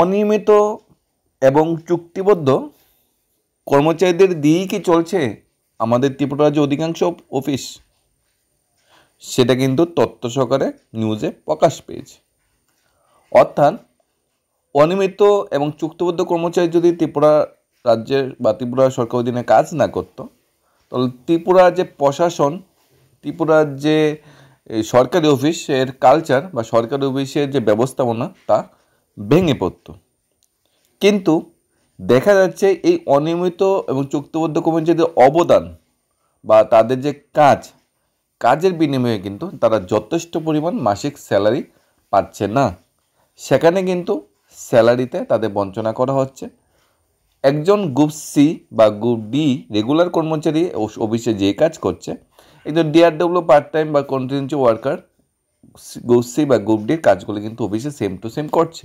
অনিয়মিত এবং চুক্তিবদ্ধ কর্মচারীদের দিয়েই কি চলছে আমাদের ত্রিপুরা রাজ্যে অধিকাংশ অফিস? সেটা কিন্তু তথ্য সহকারে নিউজে প্রকাশ পেয়েছে। অর্থাৎ অনিয়মিত এবং চুক্তিবদ্ধ কর্মচারী যদি ত্রিপুরা রাজ্যের বা ত্রিপুরা সরকার অধীনে কাজ না করত, তাহলে ত্রিপুরার যে প্রশাসন, ত্রিপুরার যে সরকারি অফিসের কালচার বা সরকারি অফিসের যে ব্যবস্থাপনা তা ভেঙে পড়ত। কিন্তু দেখা যাচ্ছে এই অনিয়মিত এবং চুক্তিবদ্ধ কর্মচারীদের অবদান বা তাদের যে কাজের বিনিময়ে কিন্তু তারা যথেষ্ট পরিমাণ মাসিক স্যালারি পাচ্ছে না। সেখানে কিন্তু স্যালারিতে তাদের বঞ্চনা করা হচ্ছে। একজন গ্রুপ সি বা গ্রুপ ডি রেগুলার কর্মচারী অফিসে যে কাজ করছে, একজন ডিআরডব্লিউ পার্ট টাইম বা কন্টিনিউটি ওয়ার্কার গ্রুপ সি বা গ্রুপ ডির কাজগুলো কিন্তু অফিসে সেম টু সেম করছে।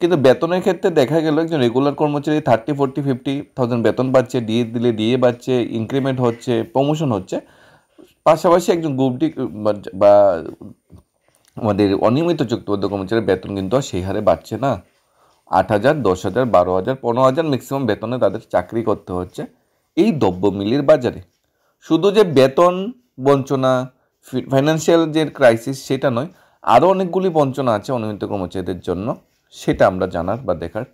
কিন্তু বেতনের ক্ষেত্রে দেখা গেল একজন রেগুলার কর্মচারী 30, 40, 50,000 বেতন পাচ্ছে, ডিএ দিলে ডিএ পাচ্ছে, ইনক্রিমেন্ট হচ্ছে, প্রমোশন হচ্ছে। পাশাপাশি একজন গ্রুপ ডি বা আমাদের অনিয়মিত চুক্তিবদ্ধ কর্মচারীর বেতন কিন্তু আর সেই হারে বাড়ছে না। 8,000, 10,000, 12,000, 15,000 ম্যাক্সিমাম বেতনে তাদের চাকরি করতে হচ্ছে এই দ্রব্যমূল্যের বাজারে। শুধু যে বেতন বঞ্চনা, ফাইন্যান্সিয়াল যে ক্রাইসিস সেটা নয়, আরও অনেকগুলি বঞ্চনা আছে অনিয়মিত কর্মচারীদের জন্য, সেটা আমরা জানার বা দেখার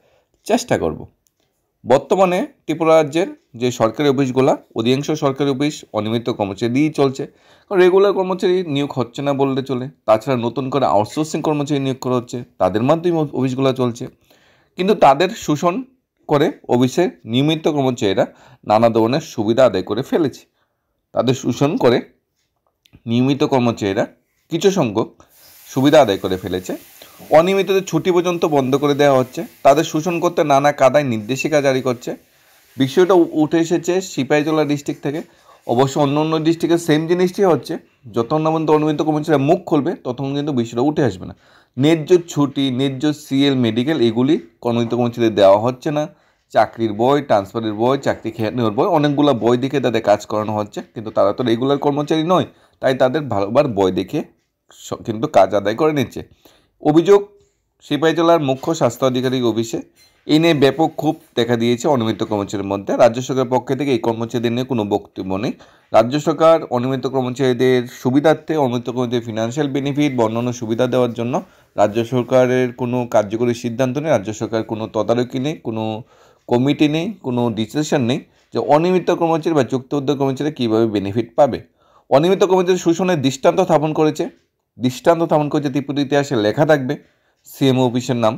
চেষ্টা করব। বর্তমানে ত্রিপুরা রাজ্যের যে সরকারি অফিসগুলো, অধিকাংশ সরকারি অফিস অনিয়মিত কর্মচারী দিয়েই চলছে। কারণ রেগুলার কর্মচারী নিয়োগ হচ্ছে না বললে চলে। তাছাড়া নতুন করে আউটসোর্সিং কর্মচারী নিয়োগ করা হচ্ছে, তাদের মাধ্যমে অফিসগুলো চলছে। কিন্তু তাদের শোষণ করে অফিসের নিয়মিত কর্মচারীরা নানা ধরনের সুবিধা আদায় করে ফেলেছে। তাদের শোষণ করে নিয়মিত কর্মচারীরা কিছু সংখ্যক সুবিধা আদায় করে ফেলেছে। অনিয়মিতদের ছুটি পর্যন্ত বন্ধ করে দেওয়া হচ্ছে। তাদের শোষণ করতে নানা কায়দায় নির্দেশিকা জারি করছে। বিষয়টা উঠে এসেছে সিপাহীজলা ডিস্ট্রিক্ট থেকে। অবশ্য অন্য অন্য ডিস্ট্রিক্টে সেম জিনিসটি হচ্ছে। যতক্ষণ না পর্যন্ত অনিয়মিত কর্মচারীরা মুখ খুলবে ততক্ষণ কিন্তু বিষয়টা উঠে আসবে না। ন্যায্য ছুটি, ন্যায্য সিএল, মেডিকেল এগুলি অনিয়মিত কর্মচারীদের দেওয়া হচ্ছে না। চাকরির বই, ট্রান্সফারের বই, চাকরি খেয়ে নেওয়ার বই, অনেকগুলো বই দেখে তাদের কাজ করানো হচ্ছে। কিন্তু তারা তো রেগুলার কর্মচারী নয়, তাই তাদের ভালোবার বই দেখে কিন্তু কাজ আদায় করে নিচ্ছে। অভিযোগ সিপাহীজলার মুখ্য স্বাস্থ্য আধিকারিক অফিসে। এই নিয়ে ব্যাপক ক্ষোভ দেখা দিয়েছে অনিয়মিত কর্মচারীর মধ্যে। রাজ্য সরকারের পক্ষ থেকে এই কর্মচারীদের নিয়ে কোনো বক্তব্য নেই। রাজ্য সরকার অনিয়মিত কর্মচারীদের সুবিধার্থে, অনিয়মিত কর্মচারীদের ফিনান্সিয়াল বেনিফিট বা অন্যান্য সুবিধা দেওয়ার জন্য রাজ্য সরকারের কোনো কার্যকরী সিদ্ধান্ত নেই। রাজ্য সরকার কোনো তদারকি নেই, কোনো কমিটি নেই, কোনো ডিসিশন নেই যে অনিয়মিত কর্মচারী বা চুক্তিবদ্ধ কর্মচারী কীভাবে বেনিফিট পাবে। অনিয়মিত কর্মচারী শোষণের দৃষ্টান্ত স্থাপন করেছে ত্রিপুরা ইতিহাসে লেখা থাকবে। সিএমও অফিসের নাম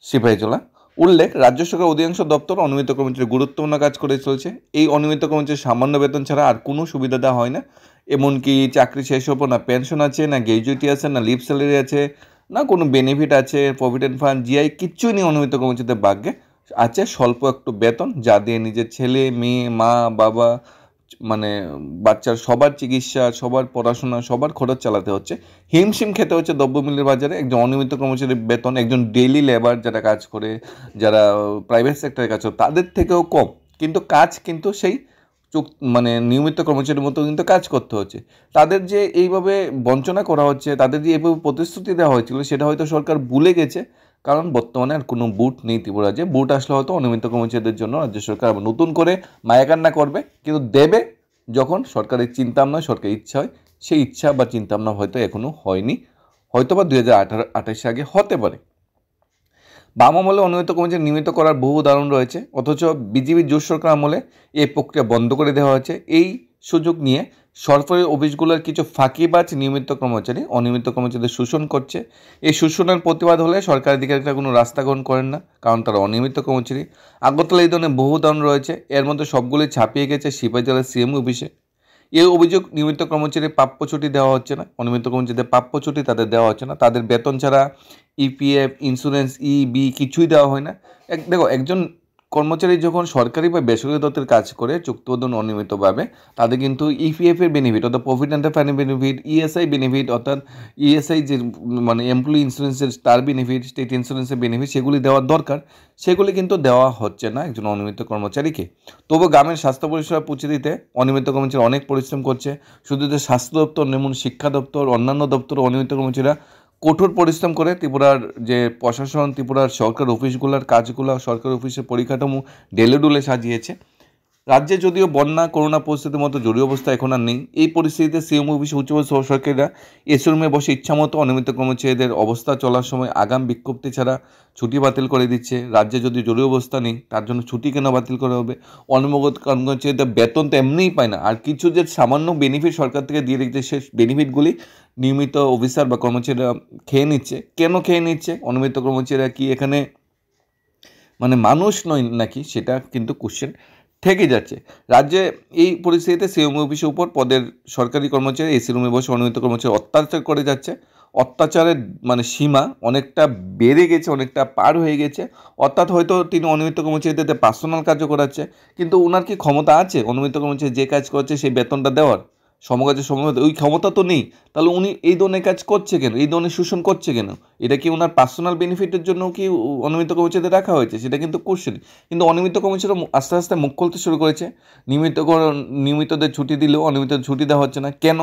সিপাহীজলা। উল্লেখ, রাজ্য সরকার অধিকাংশ দপ্তর অনিয়মিত কর্মচারী গুরুত্বপূর্ণ কাজ করে চলছে। এই অনিয়মিত কর্মচারী সামান্য বেতন ছাড়া আর কোনো সুবিধা দেওয়া হয় না। এমনকি চাকরি শেষ হবো না পেনশন আছে, না গ্র্যাজুইটি আছে, না লিভ স্যালারি আছে, না কোনো বেনিফিট আছে, প্রভিডেন্ট ফান্ড, জিআই কিচ্ছুই নেই অনিয়মিত কর্মচারীদের ভাগ্যে। আছে স্বল্প একটু বেতন, যা দিয়ে নিজের ছেলে, মেয়ে, মা, বাবা, মানে বাচ্চার সবার চিকিৎসা, সবার পড়াশোনা, সবার খরচ চালাতে হচ্ছে। হিমশিম খেতে হচ্ছে দ্রব্যমূল্যের বাজারে। একজন অনিয়মিত কর্মচারীর বেতন একজন ডেইলি লেবার যারা কাজ করে, যারা প্রাইভেট সেক্টরে কাজ করে তাদের থেকেও কম। কিন্তু কাজ কিন্তু সেই নিয়মিত কর্মচারীর মতো কিন্তু কাজ করতে হচ্ছে। তাদের যে এইভাবে বঞ্চনা করা হচ্ছে, তাদের যে এইভাবে প্রতিশ্রুতি দেওয়া হয়েছিল, সেটা হয়তো সরকার ভুলে গেছে। কারণ বর্তমানে আর কোনো বুট নেই ত্রিপুরা রাজ্যে। বুট আসলে হয়তো অনিয়মিত কর্মচারীদের জন্য রাজ্য সরকার আবার নতুন করে মায়াকান্না করবে, কিন্তু দেবে যখন সরকারের চিন্তাভাবনা, সরকারের ইচ্ছা হয়। সেই ইচ্ছা বা চিন্তাভাবনা হয়তো এখনও হয়নি, হয়তো বা 2028 আগে হতে পারে। বাম আমলে অনিয়মিত কর্মচারী নিয়মিত করার বহু উদাহরণ রয়েছে, অথচ বিজেপির জোট সরকার আমলে এই প্রক্রিয়া বন্ধ করে দেওয়া হয়েছে। এই সুযোগ নিয়ে সরকারি অফিসগুলোর কিছু ফাঁকিবাজ অনিয়মিত কর্মচারীদের শোষণ করছে। এই শোষণের প্রতিবাদ হলে সরকার আধিকারিকরা কোনো রাস্তা গ্রহণ করেন না, কারণ তারা অনিয়মিত কর্মচারী। আগরতলা এই ধরনের বহু উদাহরণ রয়েছে, এর মধ্যে সবগুলি ছাপিয়ে গেছে সিপাহীজলার সিএম অফিসে। এই অভিযোগ, নিয়মিত কর্মচারী প্রাপ্য ছুটি দেওয়া হচ্ছে না, অনিয়মিত কর্মচারীদের প্রাপ্য ছুটি তাদের দেওয়া হচ্ছে না। তাদের বেতন ছাড়া ইপিএফ, ইন্স্যুরেন্স, ইবি কিছুই দেওয়া হয় না। দেখো, একজন কর্মচারী যখন সরকারি বা বেসরকারি দপ্তরে কাজ করে চুক্তিবদ্ধ অনিয়মিতভাবে, তাদের কিন্তু ইপিএফের বেনিফিট অর্থাৎ provident fund benefit, ESI benefit অর্থাৎ ইএসআই যে এমপ্লয়ি ইন্স্যুরেন্সের তার বেনিফিট, স্টেট ইন্স্যুরেন্সের বেনিফিট, সেগুলি দেওয়ার দরকার, সেগুলি কিন্তু দেওয়া হচ্ছে না একজন অনিয়মিত কর্মচারীকে। তবু গ্রামের স্বাস্থ্য পরিষেবা পৌঁছে দিতে অনিয়মিত কর্মচারী অনেক পরিশ্রম করছে। শুধু যে স্বাস্থ্য দপ্তর, যেমন শিক্ষা দপ্তর, অন্যান্য দপ্তর অনিয়মিত কর্মচারীরা কঠোর পরিশ্রম করে ত্রিপুরার যে প্রশাসন, ত্রিপুরার সরকার অফিসগুলোর কাজগুলো, সরকার অফিসের পরিকাঠামো ডেলে সাজিয়েছে। রাজ্যে যদিও বন্যা করোনা পরিস্থিতির মতো জরুরি অবস্থা এখন আর নেই, এই পরিস্থিতিতে সিএম অফিসে উচ্চপদস্থ সরকারিরা এসি রুমে বসে ইচ্ছামতো অনিয়মিত কর্মচারীদের অবস্থা চলার সময় আগাম বিজ্ঞপ্তি ছাড়া ছুটি বাতিল করে দিচ্ছে। রাজ্যে যদি জরুরি অবস্থা নেই, তার জন্য ছুটি কেন বাতিল করা হবে? অনিয়মিত কর্মচারীদের বেতন তো এমনিই পায় না, আর কিছু যে সামান্য বেনিফিট সরকার থেকে দিয়ে দিচ্ছে, সে বেনিফিটগুলি নিয়মিত অফিসার বা কর্মচারীরা খেয়ে নিচ্ছে। কেন খেয়ে নিচ্ছে? অনিয়মিত কর্মচারীরা কি এখানে মানে মানুষ নয় নাকি, সেটা কিন্তু কোশ্চেন থেকে যাচ্ছে। রাজ্যে এই পরিস্থিতিতে সিএম অফিসের উপর পদের সরকারি কর্মচারী এসি রুমে বসে অনিয়মিত কর্মচারী অত্যাচার করে যাচ্ছে। অত্যাচারের মানে সীমা অনেকটা বেড়ে গেছে, অনেকটা পার হয়ে গেছে। অর্থাৎ হয়তো তিনি অনিয়মিত কর্মচারীদের পার্সোনাল কাজও করাচ্ছে, কিন্তু ওনার কি ক্ষমতা আছে অনিয়মিত কর্মচারী যে কাজ করছে সেই বেতনটা দেওয়ার? সমকাজের সময় ওই ক্ষমতা তো নেই। তাহলে উনি এই ধরনের কাজ করছে কেন, এই ধরনের শোষণ করছে কেন? এটা কি ওনার পার্সোনাল বেনিফিটের জন্য কি অনিয়মিত কর্মচারীদের রাখা হয়েছে? সেটা কিন্তু কোশ্চেন। কিন্তু অনিয়মিত কর্মচারীরা আস্তে আস্তে মুখ খুলতে শুরু করেছে। নিয়মিতদের ছুটি দিলেও অনিয়মিত ছুটি দেওয়া হচ্ছে না কেন?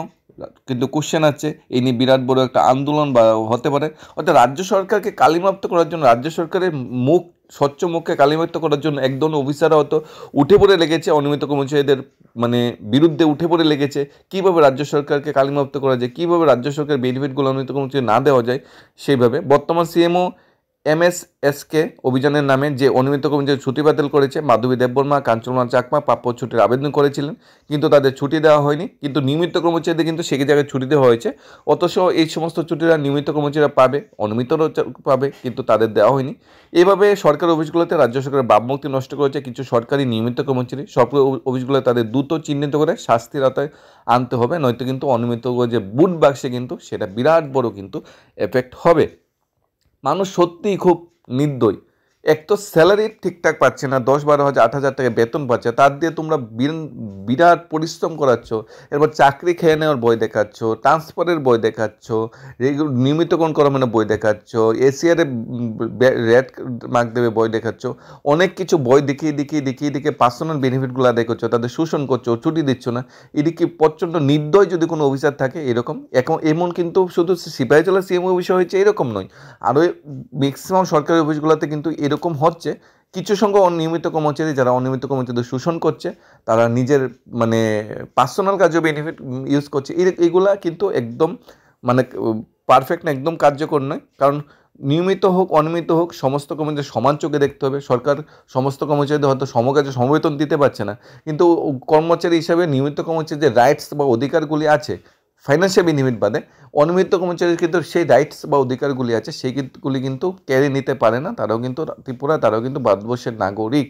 কিন্তু কোশ্চেন আছে, এই নিয়ে বিরাট বড় একটা আন্দোলন বা হতে পারে। অর্থাৎ রাজ্য সরকারকে কালিমাপ্ত করার জন্য, রাজ্য সরকারের মুখ স্বচ্ছ মুখকে কালিমাপ্ত করার জন্য একদম অফিসাররা হয়তো উঠে পড়ে লেগেছে, অনিয়মিত কর্মচারীদের মানে বিরুদ্ধে উঠে পড়ে লেগেছে। কীভাবে রাজ্য সরকারকে কালিমাপ্ত করা যায়, কীভাবে রাজ্য সরকারের বেনিফিটগুলো অনিয়মিত কর্মচারী না দেওয়া যায়, সেইভাবে বর্তমান সিএমও এমএসএসকে অভিযানের নামে যে অনিয়মিত কর্মচারী ছুটি বাতিল করেছে, মাধবী দেববর্মা, কাঞ্চনমালা চাকমা প্রাপ্য ছুটির আবেদন করেছিলেন, কিন্তু তাদের ছুটি দেওয়া হয়নি। কিন্তু নিয়মিত কর্মচারীদের কিন্তু সেই জায়গায় ছুটি দেওয়া হয়েছে। অথচ এই সমস্ত ছুটিরা নিয়মিত কর্মচারীরা পাবে, অনিয়মিতরাও পাবে, কিন্তু তাদের দেওয়া হয়নি। এইভাবে সরকারি অফিসগুলোতে রাজ্য সরকারের ভাবমূর্তি নষ্ট করেছে কিছু সরকারি নিয়মিত কর্মচারী। সরকারি অফিসগুলো তাদের দ্রুত চিহ্নিত করে শাস্তির আওতায় আনতে হবে, নয়তো কিন্তু অনিয়মিত যে বুট বাক্সে কিন্তু সেটা বিরাট বড় কিন্তু এফেক্ট হবে। মানুষ সত্যিই খুব নির্দয়। এক তো স্যালারি ঠিকঠাক পাচ্ছে না, 10-12 হাজার 8 হাজার টাকা বেতন পাচ্ছে, তার দিয়ে তোমরা বিরাট পরিশ্রম করাচ্ছ, এরপর চাকরি খেয়ে নেওয়ার বই দেখাচ্ছ, ট্রান্সফারের বই দেখাচ্ছ, নিয়মিতকরণ করা মানে বই দেখাচ্ছ, এসিআরে রেড মার্ক দেবে বই দেখাচ্ছ, অনেক কিছু বই দেখিয়ে পার্সোনাল বেনিফিটগুলো আদায় করছো, তাদের শোষণ করছো, ছুটি দিচ্ছ না। এদিকে প্রচণ্ড নির্দয় যদি কোনো অফিসার থাকে এরকম, এমন কিন্তু শুধু সিপাহীজলা সিএমও বিষয় হয়েছে এরকম নয়, আরও ম্যাক্সিমাম সরকারি অফিসগুলোতে কিন্তু এরকম হচ্ছে। কিছু সংখ্যক অনিয়মিত কর্মচারী যারা অনিয়মিত কর্মচারীদের শোষণ করছে, তারা নিজের মানে পার্সোনাল কাজে বেনিফিট ইউজ করছে, এইগুলা কিন্তু একদম মানে পারফেক্ট না, একদম কার্যকর নয়। কারণ নিয়মিত হোক অনিয়মিত হোক সমস্ত কর্মচারী সমান চোখে দেখতে হবে। সরকার সমস্ত কর্মচারীদের হয়তো সমকাজে সমবেতন দিতে পারছে না, কিন্তু কর্মচারী হিসাবে নিয়মিত কর্মচারীর যে রাইটস বা অধিকারগুলি আছে ফাইন্যান্সিয়াল বেনিফিট বাদে, অনিয়মিত কর্মচারীর কিন্তু সেই রাইটস বা অধিকারগুলি আছে, সেইগুলি কিন্তু ক্যারি নিতে পারে না। তারাও কিন্তু ত্রিপুরা, তারাও কিন্তু ভারতবর্ষের নাগরিক।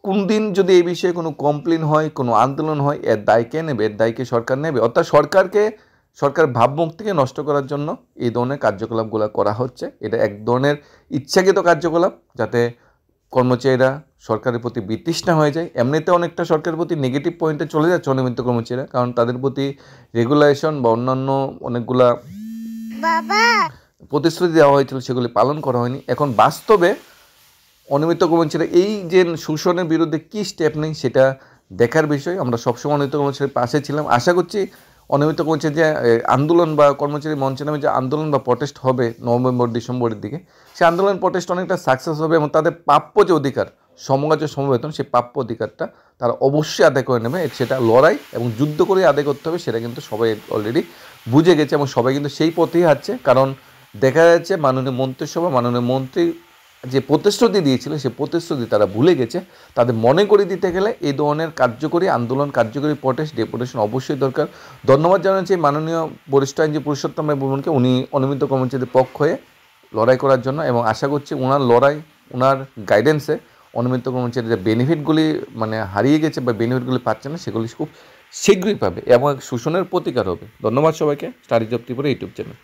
কোন দিন যদি এই বিষয়ে কোনো কমপ্লেন হয়, কোনো আন্দোলন হয়, এর দায় কে নেবে? এর দায়কে সরকার নেবে। অর্থাৎ সরকার ভাবমূর্তিকে নষ্ট করার জন্য এই ধরনের কার্যকলাপগুলো করা হচ্ছে। এটা এক ধরনের ইচ্ছাকৃত কার্যকলাপ, যাতে কর্মচারীরা সরকারের প্রতি বিতৃষ্ণা হয়ে যায়। এমনিতে অনেকটা সরকারের প্রতি নেগেটিভ পয়েন্টে চলে যাচ্ছে অনিয়মিত কর্মচারীরা, কারণ তাদের প্রতি রেগুলেশন বা অন্যান্য অনেকগুলা প্রতিশ্রুতি দেওয়া হয়েছিল, সেগুলি পালন করা হয়নি। এখন বাস্তবে অনিয়মিত কর্মচারী এই যে শোষণের বিরুদ্ধে কী স্টেপ নেই সেটা দেখার বিষয়। আমরা সবসময় অনিয়মিত কর্মচারীর পাশে ছিলাম। আশা করছি অনিয়মিত কর্মচারী যে আন্দোলন বা কর্মচারী মঞ্চের নামে যে আন্দোলন বা প্রটেস্ট হবে নভেম্বর-ডিসেম্বরের দিকে, সেই আন্দোলন প্রটেস্ট অনেকটা সাকসেস হবে এবং তাদের প্রাপ্য যে অধিকার, সমকাজ সমবেতন, সেই প্রাপ্য অধিকারটা তারা অবশ্যই আদায় করে নেবে। সেটা লড়াই এবং যুদ্ধ করে আদায় করতে হবে, সেটা কিন্তু সবাই অলরেডি বুঝে গেছে এবং সবাই কিন্তু সেই পথেই হাঁটছে। কারণ দেখা যাচ্ছে মাননীয় মন্ত্রিসভা, মাননীয় মন্ত্রী যে প্রতিশ্রুতি দিয়েছিল সেই প্রতিশ্রুতি তারা ভুলে গেছে। তাদের মনে করে দিতে গেলে এই ধরনের কার্যকরী আন্দোলন, কার্যকরী প্রটেস্ট, ডেপুটেশন অবশ্যই দরকার। ধন্যবাদ জানাচ্ছি মাননীয় বরিষ্ঠ আইনজীবী পুরুষোত্তম রায় বর্মনকে, উনি অনিয়মিত কর্মচারীদের পক্ষ হয়ে লড়াই করার জন্য, এবং আশা করছি ওনার লড়াই, ওনার গাইডেন্সে অনিয়মিত কর্মচারীদের বেনিফিটগুলি মানে হারিয়ে গেছে বা বেনিফিটগুলি পাচ্ছে না, সেগুলি খুব শীঘ্রই পাবে এবং শোষণের প্রতিকার হবে। ধন্যবাদ সবাইকে। Study job Tripura YouTube channel.